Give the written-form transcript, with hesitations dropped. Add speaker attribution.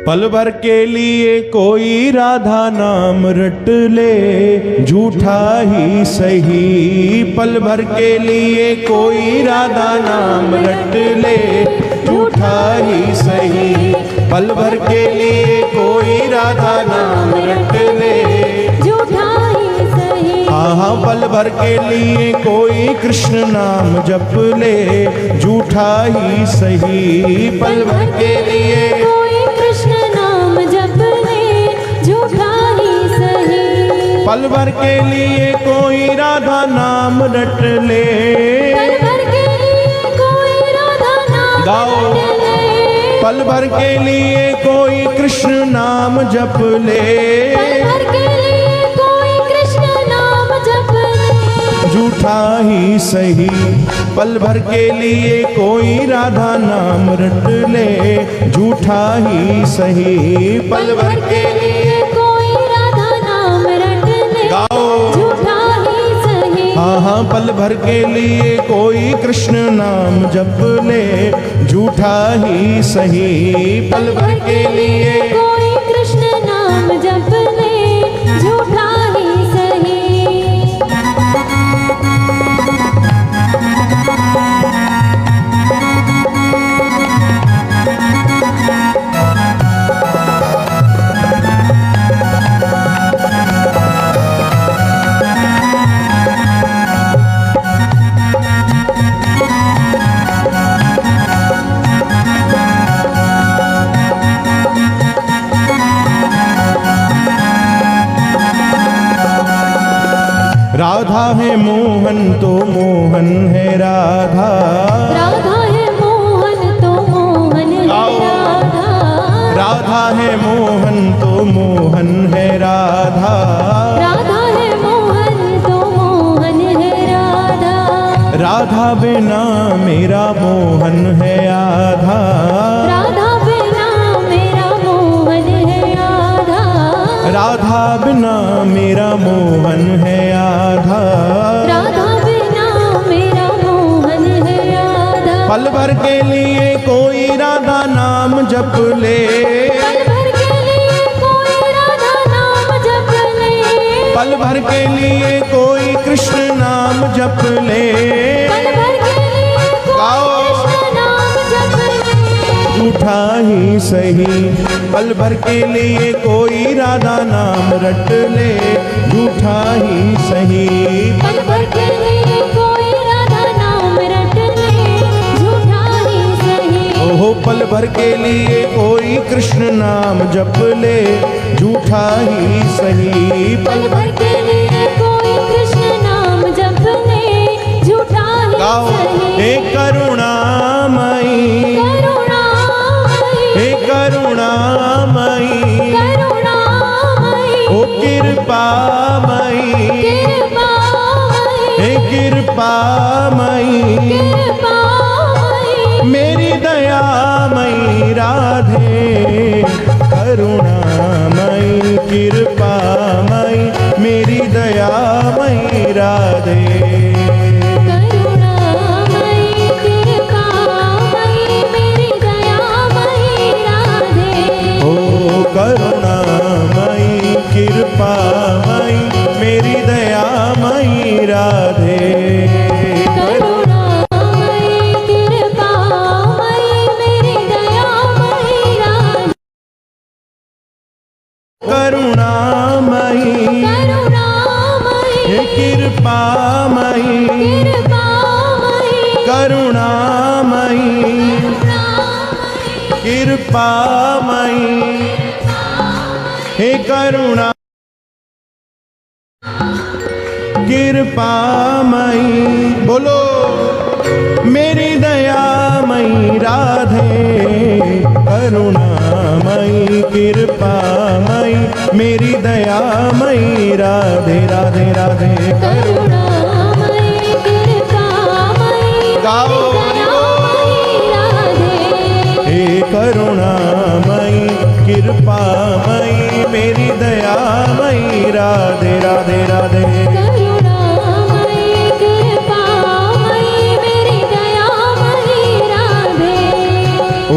Speaker 1: पल भर के लिए कोई राधा नाम रट ले, झूठा ही सही। पल भर के लिए कोई राधा नाम रट ले, झूठा ही सही। पल भर के लिए कोई राधा नाम रट ले,
Speaker 2: झूठा ही सही।
Speaker 1: हाँ, पल भर के लिए कोई कृष्ण नाम जप ले, झूठा ही सही। पल भर के लिए
Speaker 2: कोई कृष्ण नाम जप ले, झूठा ही सही।
Speaker 1: पल भर के लिए कोई राधा नाम रट ले,
Speaker 2: पल भर के लिए कोई राधा नाम
Speaker 1: गाओ।
Speaker 2: रट ले।
Speaker 1: पल भर के लिए कोई कृष्ण नाम जप ले,
Speaker 2: पल भर के लिए कोई कृष्ण नाम जप ले,
Speaker 1: झूठा ही सही। पल भर के लिए कोई राधा नाम रट ले, झूठा ही सही। पल भर के लिए
Speaker 2: कोई राधा नाम रट ले,
Speaker 1: गाओ।
Speaker 2: झूठा ही सही।
Speaker 1: हाँ, पल भर के लिए कोई कृष्ण नाम जप ले, झूठा ही सही। पल भर के लिए
Speaker 2: कोई कृष्ण नाम जप ले, झूठा ही सही।
Speaker 1: राधा है मोहन तो मोहन है राधा,
Speaker 2: राधा है मोहन तो मोहन है राधा।
Speaker 1: राधा है मोहन तो मोहन है राधा,
Speaker 2: राधा है मोहन तो मोहन है राधा।
Speaker 1: राधा बिना मेरा मोहन है आधा,
Speaker 2: राधा बिना मेरा मोहन है आधा।
Speaker 1: राधा बिना मेरा मोहन है आधा।
Speaker 2: राधा बिना मेरा मोहन है आधा।
Speaker 1: पल भर के लिए कोई राधा नाम जप ले,
Speaker 2: पल भर के लिए कोई राधा नाम जप ले,
Speaker 1: पल भर के लिए कोई कृष्ण नाम जप ले,
Speaker 2: पल भर के लिए कोई कृष्ण नाम जप ले,
Speaker 1: झूठा ही सही। पल भर के लिए कोई राधा नाम रट ले, झूठा ही सही।
Speaker 2: पल भर के लिए कोई राधा नाम रट ले, झूठा ही सही।
Speaker 1: ओहो, पल भर के लिए कोई कृष्ण नाम जप ले, झूठा ही सही।
Speaker 2: पल भर के लिए कोई कृष्ण नाम जप ले, झूठा ही
Speaker 1: गाओ।
Speaker 2: सही।
Speaker 1: हे करुणामयी,
Speaker 2: करुणामयी,
Speaker 1: हे करुणामयी,
Speaker 2: करुणामयी,
Speaker 1: ओ कृपामयी,
Speaker 2: कृपामयी,
Speaker 1: हे कृपामयी,
Speaker 2: कृपामयी,
Speaker 1: मेरी दयामयी राधे। करुणामयी कृपामयी मेरी दयामयी राधे।
Speaker 2: करुणामयी कृपामयी मेरी दयामयी राधे।
Speaker 1: ओ करुणामयी कृपामयी मेरी दयामयी राधे।
Speaker 2: करुणामयी कृपामयी मेरी दयामयी राधे।
Speaker 1: करुणामयी
Speaker 2: करुणामयी
Speaker 1: कृपामयी,
Speaker 2: कृपामयी,
Speaker 1: करुणामयी कृपामयी, हे करुणा कृपामयी, बोलो मेरी दयामयी राधे। करुणामयी कृपामयी मेरी दयामयी राधे राधे राधे।
Speaker 2: करुणामयी कृपामयी
Speaker 1: गाओ।
Speaker 2: दयामयी राधे।
Speaker 1: हे करुणामयी कृपामयी मेरी दयामयी राधे राधे राधे।
Speaker 2: करुणामयी कृपामयी मेरी दयामयी राधे।
Speaker 1: ओ